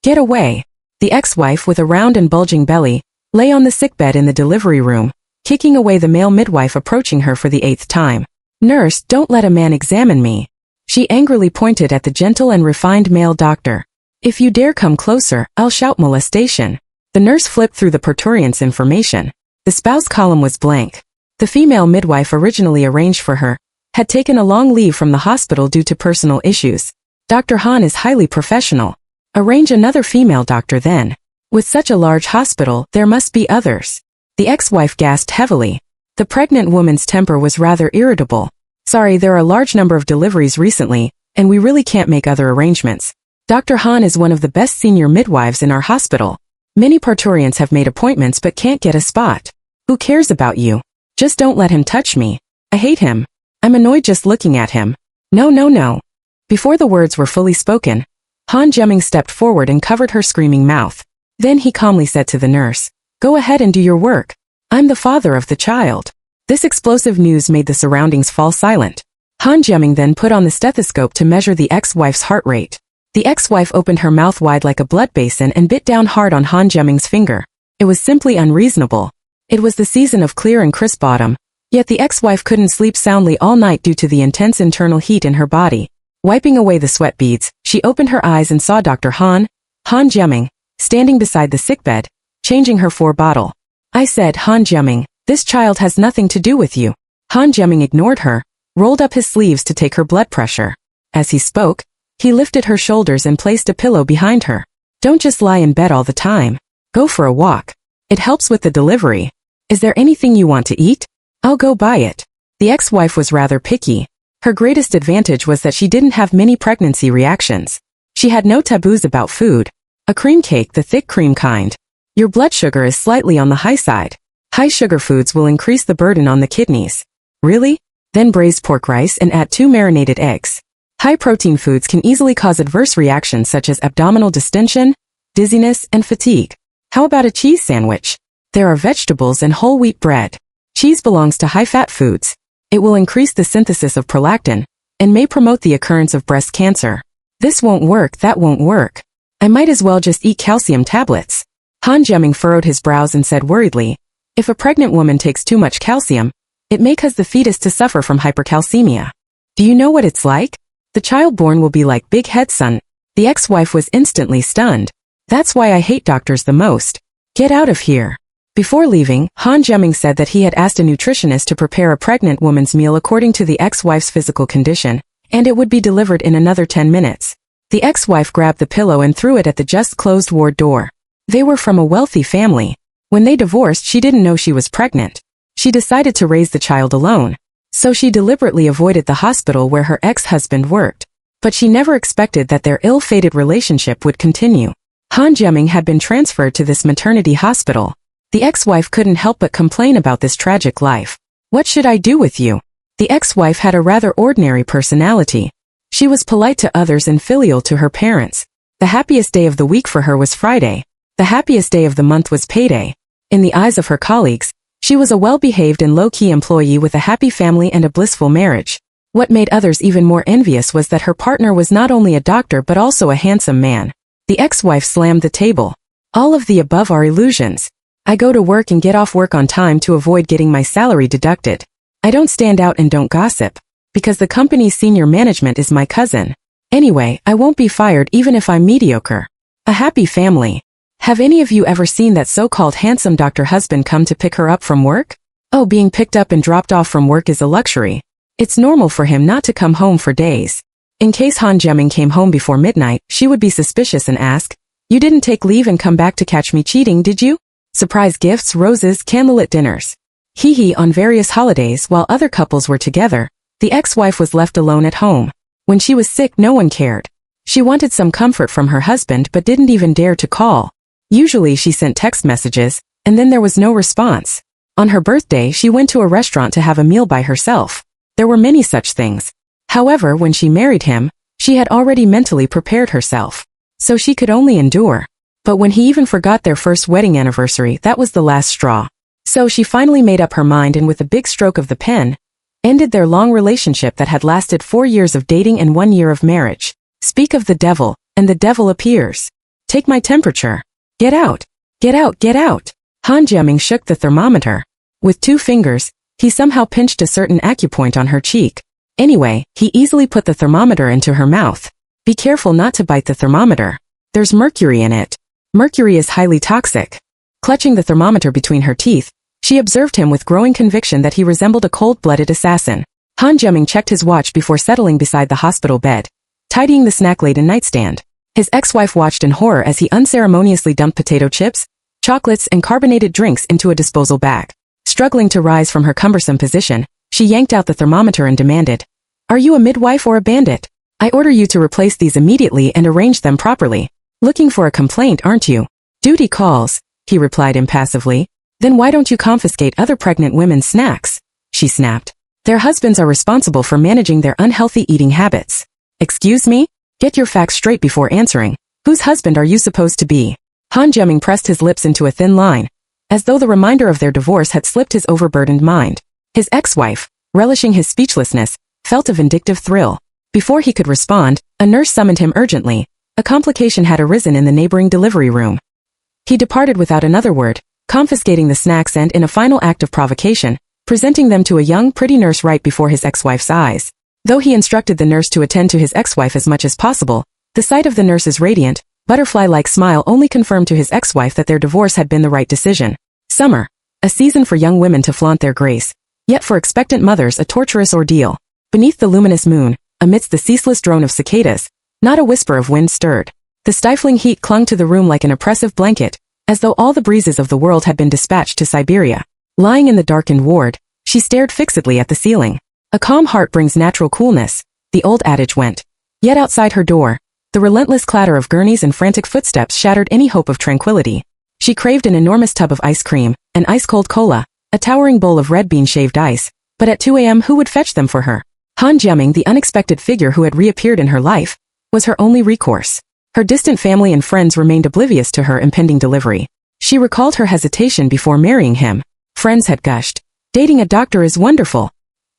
Get away. The ex-wife with a round and bulging belly lay on the sickbed in the delivery room, kicking away the male midwife approaching her for the 8th time. Nurse, don't let a man examine me. She angrily pointed at the gentle and refined male doctor. If you dare come closer, I'll shout molestation. The nurse flipped through the proturience information. The spouse column was blank. The female midwife originally arranged for her had taken a long leave from the hospital due to personal issues. Dr. Han is highly professional. Arrange another female doctor then. With such a large hospital, there must be others. The ex-wife gasped heavily. The pregnant woman's temper was rather irritable. Sorry, there are a large number of deliveries recently, and we really can't make other arrangements. Dr. Han is one of the best senior midwives in our hospital. Many parturients have made appointments but can't get a spot. Who cares about you? Just don't let him touch me. I hate him. I'm annoyed just looking at him. No, no, no. Before the words were fully spoken, Han Jemming stepped forward and covered her screaming mouth. Then he calmly said to the nurse, "Go ahead and do your work. I'm the father of the child." This explosive news made the surroundings fall silent. Han Jemming then put on the stethoscope to measure the ex-wife's heart rate. The ex-wife opened her mouth wide like a blood basin and bit down hard on Han Jemming's finger. It was simply unreasonable. It was the season of clear and crisp autumn, yet the ex-wife couldn't sleep soundly all night due to the intense internal heat in her body. Wiping away the sweat beads, she opened her eyes and saw Dr. Han Jemming, standing beside the sickbed, changing her for bottle. I said, Han Jemming, this child has nothing to do with you. Han Jemming ignored her, rolled up his sleeves to take her blood pressure. As he spoke, he lifted her shoulders and placed a pillow behind her. Don't just lie in bed all the time. Go for a walk. It helps with the delivery. Is there anything you want to eat? I'll go buy it. The ex-wife was rather picky. Her greatest advantage was that she didn't have many pregnancy reactions. She had no taboos about food. A cream cake, the thick cream kind. Your blood sugar is slightly on the high side. High sugar foods will increase the burden on the kidneys. Really? Then braise pork rice and add 2 marinated eggs. High protein foods can easily cause adverse reactions such as abdominal distension, dizziness, and fatigue. How about a cheese sandwich? There are vegetables and whole wheat bread. Cheese belongs to high-fat foods. It will increase the synthesis of prolactin and may promote the occurrence of breast cancer. This won't work, that won't work. I might as well just eat calcium tablets. Han Jemming furrowed his brows and said worriedly, if a pregnant woman takes too much calcium, it may cause the fetus to suffer from hypercalcemia. Do you know what it's like? The child born will be like Big Head Son. The ex-wife was instantly stunned. That's why I hate doctors the most. Get out of here. Before leaving, Han Jemming said that he had asked a nutritionist to prepare a pregnant woman's meal according to the ex-wife's physical condition, and it would be delivered in another 10 minutes. The ex-wife grabbed the pillow and threw it at the just-closed ward door. They were from a wealthy family. When they divorced, she didn't know she was pregnant. She decided to raise the child alone. So she deliberately avoided the hospital where her ex-husband worked. But she never expected that their ill-fated relationship would continue. Han Jemming had been transferred to this maternity hospital. The ex-wife couldn't help but complain about this tragic life. What should I do with you? The ex-wife had a rather ordinary personality. She was polite to others and filial to her parents. The happiest day of the week for her was Friday. The happiest day of the month was payday. In the eyes of her colleagues, she was a well-behaved and low-key employee with a happy family and a blissful marriage. What made others even more envious was that her partner was not only a doctor but also a handsome man. The ex-wife slammed the table. All of the above are illusions. I go to work and get off work on time to avoid getting my salary deducted. I don't stand out and don't gossip, because the company's senior management is my cousin. Anyway, I won't be fired even if I'm mediocre. A happy family. Have any of you ever seen that so-called handsome doctor husband come to pick her up from work? Oh, being picked up and dropped off from work is a luxury. It's normal for him not to come home for days. In case Han Jemming came home before midnight, she would be suspicious and ask, "You didn't take leave and come back to catch me cheating, did you?" Surprise gifts, roses, candlelit dinners. Hee on various holidays while other couples were together, the ex-wife was left alone at home. When she was sick, no one cared. She wanted some comfort from her husband but didn't even dare to call. Usually she sent text messages, and then there was no response. On her birthday, she went to a restaurant to have a meal by herself. There were many such things. However, when she married him, she had already mentally prepared herself. So she could only endure. But when he even forgot their first wedding anniversary, that was the last straw. So she finally made up her mind and with a big stroke of the pen, ended their long relationship that had lasted 4 years of dating and 1 year of marriage. Speak of the devil, and the devil appears. Take my temperature. Get out. Get out, get out. Han Jiaming shook the thermometer. With 2 fingers, he somehow pinched a certain acupoint on her cheek. Anyway, he easily put the thermometer into her mouth. Be careful not to bite the thermometer. There's mercury in it. Mercury is highly toxic. Clutching the thermometer between her teeth, she observed him with growing conviction that he resembled a cold-blooded assassin. Han Jiaming checked his watch before settling beside the hospital bed, tidying the snack-laden nightstand. His ex-wife watched in horror as he unceremoniously dumped potato chips, chocolates, and carbonated drinks into a disposal bag. Struggling to rise from her cumbersome position, she yanked out the thermometer and demanded, "Are you a midwife or a bandit? I order you to replace these immediately and arrange them properly. Looking for a complaint, aren't you?" "Duty calls," he replied impassively. "Then why don't you confiscate other pregnant women's snacks?" she snapped. "Their husbands are responsible for managing their unhealthy eating habits." "Excuse me? Get your facts straight before answering. Whose husband are you supposed to be?" Han Jiaming pressed his lips into a thin line, as though the reminder of their divorce had slipped his overburdened mind. His ex-wife, relishing his speechlessness, felt a vindictive thrill. Before he could respond, a nurse summoned him urgently. A complication had arisen in the neighboring delivery room. He departed without another word, confiscating the snacks and, in a final act of provocation, presenting them to a young, pretty nurse right before his ex-wife's eyes. Though he instructed the nurse to attend to his ex-wife as much as possible, the sight of the nurse's radiant, butterfly-like smile only confirmed to his ex-wife that their divorce had been the right decision. Summer, a season for young women to flaunt their grace, yet for expectant mothers a torturous ordeal. Beneath the luminous moon, amidst the ceaseless drone of cicadas, not a whisper of wind stirred. The stifling heat clung to the room like an oppressive blanket, as though all the breezes of the world had been dispatched to Siberia. Lying in the darkened ward, she stared fixedly at the ceiling. A calm heart brings natural coolness, the old adage went. Yet outside her door, the relentless clatter of gurneys and frantic footsteps shattered any hope of tranquility. She craved an enormous tub of ice cream, an ice-cold cola, a towering bowl of red bean shaved ice, but at 2 a.m. who would fetch them for her? Han Jiaming, the unexpected figure who had reappeared in her life, was her only recourse. Her distant family and friends remained oblivious to her impending delivery. She recalled her hesitation before marrying him. Friends had gushed, "Dating a doctor is wonderful.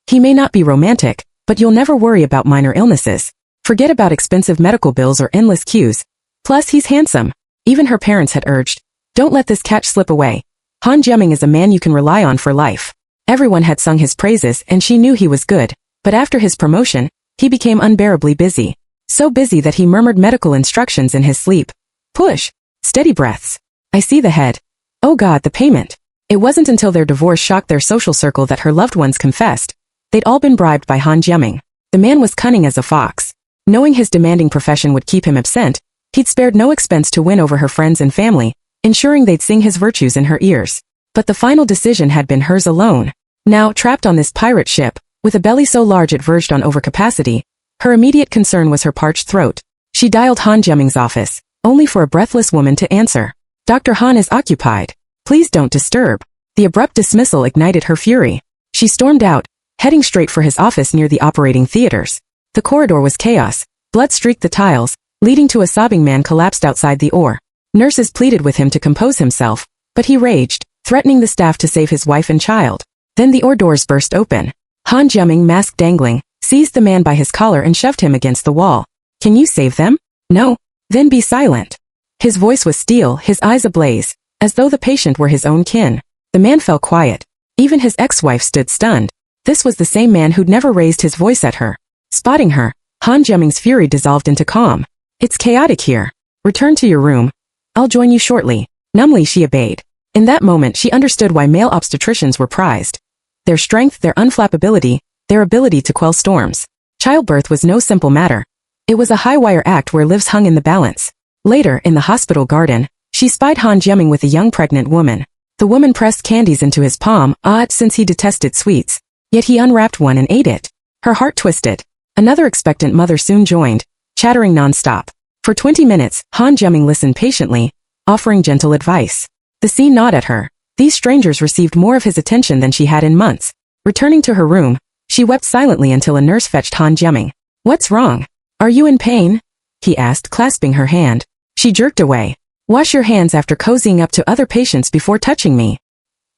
He may not be romantic, but you'll never worry about minor illnesses. Forget about expensive medical bills or endless queues. Plus, he's handsome." Even her parents had urged, "Don't let this catch slip away. Han Jiaming is a man you can rely on for life." Everyone had sung his praises and she knew he was good, but after his promotion, he became unbearably busy. So busy that he murmured medical instructions in his sleep. "Push. Steady breaths. I see the head. Oh God, the payment." It wasn't until their divorce shocked their social circle that her loved ones confessed. They'd all been bribed by Han Jiaming. The man was cunning as a fox. Knowing his demanding profession would keep him absent, he'd spared no expense to win over her friends and family, ensuring they'd sing his virtues in her ears. But the final decision had been hers alone. Now, trapped on this pirate ship, with a belly so large it verged on overcapacity, her immediate concern was her parched throat. She dialed Han Jiaming's office, only for a breathless woman to answer. "Dr. Han is occupied. Please don't disturb." The abrupt dismissal ignited her fury. She stormed out, heading straight for his office near the operating theaters. The corridor was chaos. Blood streaked the tiles, leading to a sobbing man collapsed outside the OR. Nurses pleaded with him to compose himself, but he raged, threatening the staff to save his wife and child. Then the OR doors burst open. Han Jiaming, mask dangling, seized the man by his collar and shoved him against the wall. "Can you save them? No? Then be silent." His voice was steel, his eyes ablaze, as though the patient were his own kin. The man fell quiet. Even his ex-wife stood stunned. This was the same man who'd never raised his voice at her. Spotting her, Han Jiaming's fury dissolved into calm. "It's chaotic here. Return to your room. I'll join you shortly." Numbly she obeyed. In that moment she understood why male obstetricians were prized. Their strength, their unflappability, their ability to quell storms. Childbirth was no simple matter. It was a high-wire act where lives hung in the balance. Later, in the hospital garden, she spied Han Jiaming with a young pregnant woman. The woman pressed candies into his palm, odd since he detested sweets. Yet he unwrapped one and ate it. Her heart twisted. Another expectant mother soon joined, chattering non-stop. For 20 minutes, Han Jiaming listened patiently, offering gentle advice. The scene gnawed at her. These strangers received more of his attention than she had in months. Returning to her room, she wept silently until a nurse fetched Han Jiaming. "What's wrong? Are you in pain?" he asked, clasping her hand. She jerked away. "Wash your hands after cozying up to other patients before touching me."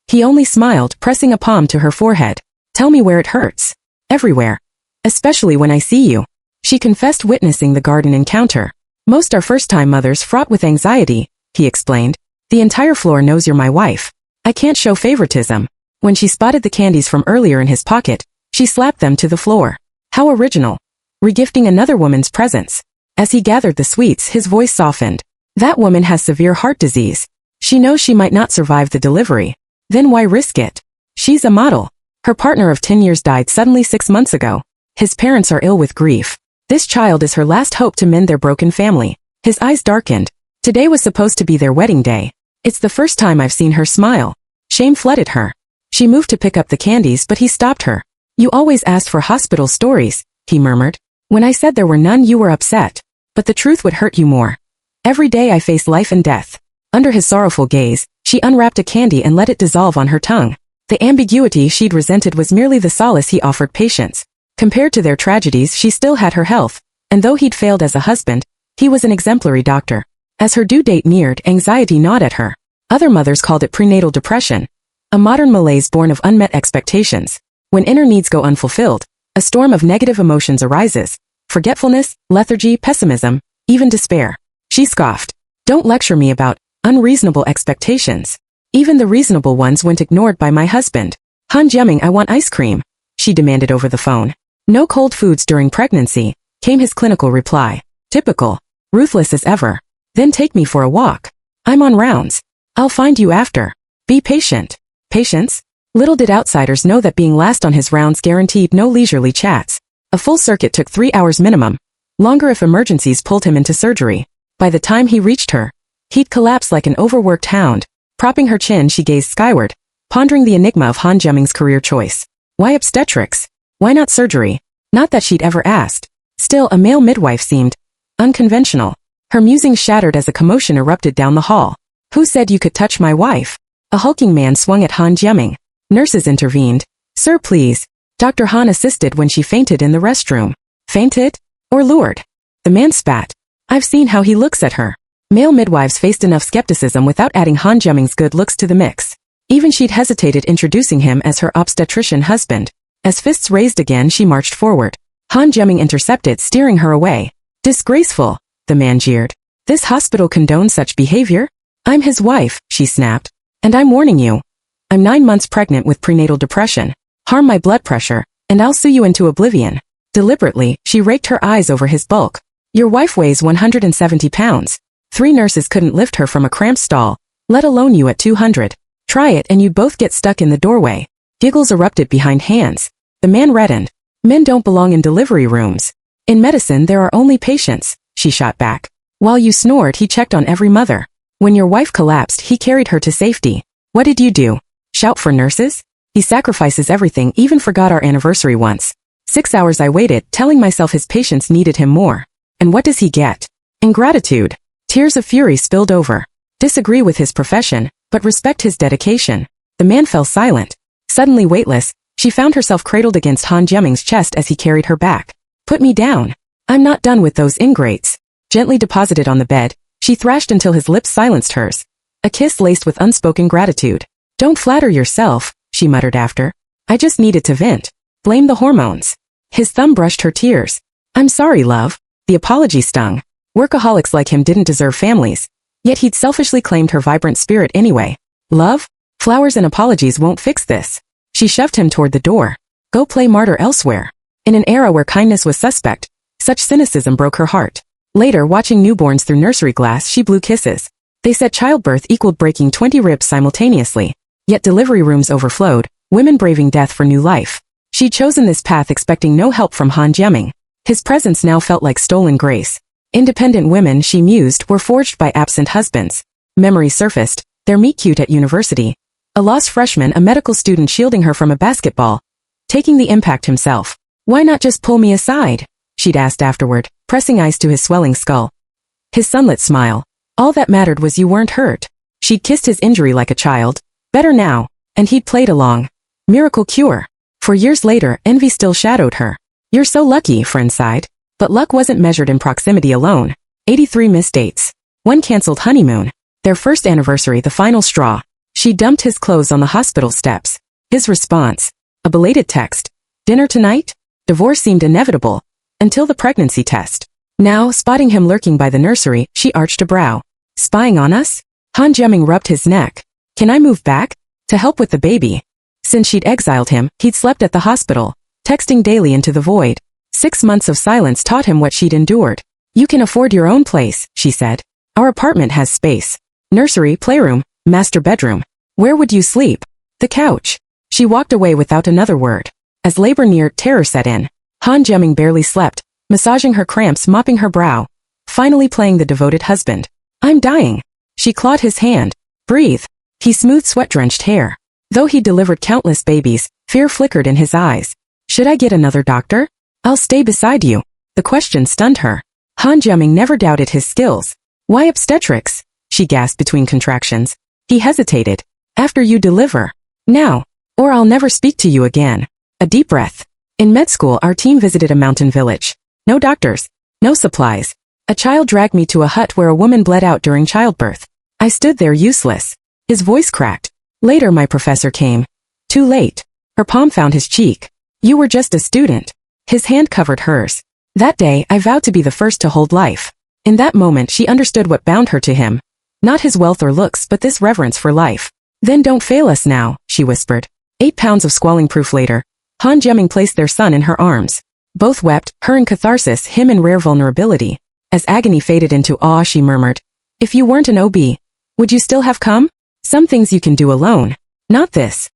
He only smiled, pressing a palm to her forehead. "Tell me where it hurts." "Everywhere. Especially when I see you," she confessed, witnessing the garden encounter. Most are first-time mothers fraught with anxiety, he explained. The entire floor knows you're my wife. I can't show favoritism. When she spotted the candies from earlier in his pocket, she slapped them to the floor. How original. Regifting another woman's presents. As he gathered the sweets, his voice softened. That woman has severe heart disease. She knows she might not survive the delivery. Then why risk it? She's a model. Her partner of 10 years died suddenly 6 months ago. His parents are ill with grief. This child is her last hope to mend their broken family. His eyes darkened. Today was supposed to be their wedding day. It's the first time I've seen her smile. Shame flooded her. She moved to pick up the candies, but he stopped her. You always asked for hospital stories, he murmured. When I said there were none, you were upset. But the truth would hurt you more. Every day I face life and death. Under his sorrowful gaze, she unwrapped a candy and let it dissolve on her tongue. The ambiguity she'd resented was merely the solace he offered patients. Compared to their tragedies, she still had her health. And though he'd failed as a husband, he was an exemplary doctor. As her due date neared, anxiety gnawed at her. Other mothers called it prenatal depression. A modern malaise born of unmet expectations. When inner needs go unfulfilled, a storm of negative emotions arises. Forgetfulness, lethargy, pessimism, even despair. She scoffed. Don't lecture me about unreasonable expectations. Even the reasonable ones went ignored by my husband. Han Jiaming, I want ice cream, she demanded over the phone. No cold foods during pregnancy, came his clinical reply. Typical. Ruthless as ever. Then take me for a walk. I'm on rounds. I'll find you after. Be patient. Patience? Little did outsiders know that being last on his rounds guaranteed no leisurely chats. A full circuit took 3 hours minimum. Longer if emergencies pulled him into surgery. By the time he reached her, he'd collapsed like an overworked hound. Propping her chin, she gazed skyward, pondering the enigma of Han Jiaming's career choice. Why obstetrics? Why not surgery? Not that she'd ever asked. Still, a male midwife seemed unconventional. Her musings shattered as a commotion erupted down the hall. Who said you could touch my wife? A hulking man swung at Han Jiaming. Nurses intervened. Sir, please. Dr. Han assisted when she fainted in the restroom. Fainted? Or lured? The man spat. I've seen how he looks at her. Male midwives faced enough skepticism without adding Han Jiaming's good looks to the mix. Even she'd hesitated introducing him as her obstetrician husband. As fists raised again, she marched forward. Han Jiaming intercepted, steering her away. Disgraceful, the man jeered. This hospital condones such behavior? I'm his wife, she snapped. And I'm warning you. I'm 9 months pregnant with prenatal depression. Harm my blood pressure, and I'll sue you into oblivion. Deliberately, she raked her eyes over his bulk. Your wife weighs 170 pounds. 3 nurses couldn't lift her from a cramped stall, let alone you at 200. Try it and you'd both get stuck in the doorway. Giggles erupted behind hands. The man reddened. Men don't belong in delivery rooms. In medicine there are only patients, she shot back. While you snored, he checked on every mother. When your wife collapsed, he carried her to safety. What did you do? Shout for nurses? He sacrifices everything, even forgot our anniversary once. 6 hours I waited, telling myself his patients needed him more. And what does he get? Ingratitude. Tears of fury spilled over. Disagree with his profession, but respect his dedication. The man fell silent. Suddenly weightless, she found herself cradled against Han Jiaming's chest as he carried her back. Put me down. I'm not done with those ingrates. Gently deposited on the bed, she thrashed until his lips silenced hers. A kiss laced with unspoken gratitude. Don't flatter yourself, she muttered after. I just needed to vent. Blame the hormones. His thumb brushed her tears. I'm sorry, love. The apology stung. Workaholics like him didn't deserve families. Yet he'd selfishly claimed her vibrant spirit anyway. Love? Flowers and apologies won't fix this. She shoved him toward the door. Go play martyr elsewhere. In an era where kindness was suspect, such cynicism broke her heart. Later, watching newborns through nursery glass, she blew kisses. They said childbirth equaled breaking 20 ribs simultaneously. Yet delivery rooms overflowed, women braving death for new life. She'd chosen this path expecting no help from Han Jiaming. His presence now felt like stolen grace. Independent women, she mused, were forged by absent husbands. Memories surfaced, their meet-cute at university. A lost freshman, a medical student shielding her from a basketball. Taking the impact himself. Why not just pull me aside? She'd asked afterward, pressing ice to his swelling skull. His sunlit smile. All that mattered was you weren't hurt. She'd kissed his injury like a child. Better now. And he'd played along. Miracle cure. For years later, envy still shadowed her. You're so lucky, friend sighed. But luck wasn't measured in proximity alone. 83 missed dates. 1 canceled honeymoon. Their first anniversary, the final straw. She dumped his clothes on the hospital steps. His response. A belated text. Dinner tonight? Divorce seemed inevitable. Until the pregnancy test. Now, spotting him lurking by the nursery, she arched a brow. Spying on us? Han Jiaming rubbed his neck. Can I move back? To help with the baby. Since she'd exiled him, he'd slept at the hospital, texting daily into the void. 6 months of silence taught him what she'd endured. You can afford your own place, she said. Our apartment has space. Nursery, playroom, master bedroom. Where would you sleep? The couch. She walked away without another word. As labor neared, terror set in. Han Jiaming barely slept, massaging her cramps, mopping her brow. Finally playing the devoted husband. I'm dying. She clawed his hand. Breathe. He smoothed sweat-drenched hair. Though he delivered countless babies, fear flickered in his eyes. Should I get another doctor? I'll stay beside you. The question stunned her. Han Jiaming never doubted his skills. Why obstetrics? She gasped between contractions. He hesitated. After you deliver. Now. Or I'll never speak to you again. A deep breath. In med school, our team visited a mountain village. No doctors. No supplies. A child dragged me to a hut where a woman bled out during childbirth. I stood there useless. His voice cracked. Later my professor came. Too late. Her palm found his cheek. You were just a student. His hand covered hers. That day, I vowed to be the first to hold life. In that moment she understood what bound her to him. Not his wealth or looks, but this reverence for life. Then don't fail us now, she whispered. 8 pounds of squalling proof later, Han Jiaming placed their son in her arms. Both wept, her in catharsis, him in rare vulnerability. As agony faded into awe, she murmured, if you weren't an OB, would you still have come? Some things you can do alone. Not this.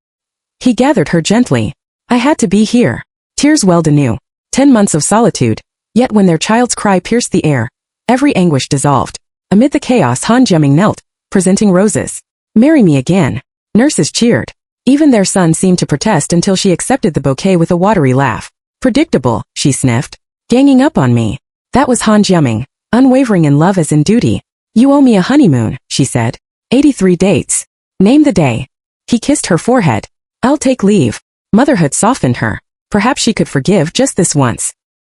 He gathered her gently. I had to be here. Tears welled anew. 10 months of solitude. Yet when their child's cry pierced the air, every anguish dissolved. Amid the chaos, Han Jiaming knelt, presenting roses. Marry me again. Nurses cheered. Even their son seemed to protest until she accepted the bouquet with a watery laugh. Predictable, she sniffed. Ganging up on me. That was Han Jiaming, unwavering in love as in duty. You owe me a honeymoon, she said. 83 dates. Name the day. He kissed her forehead. I'll take leave. Motherhood softened her. Perhaps she could forgive just this once.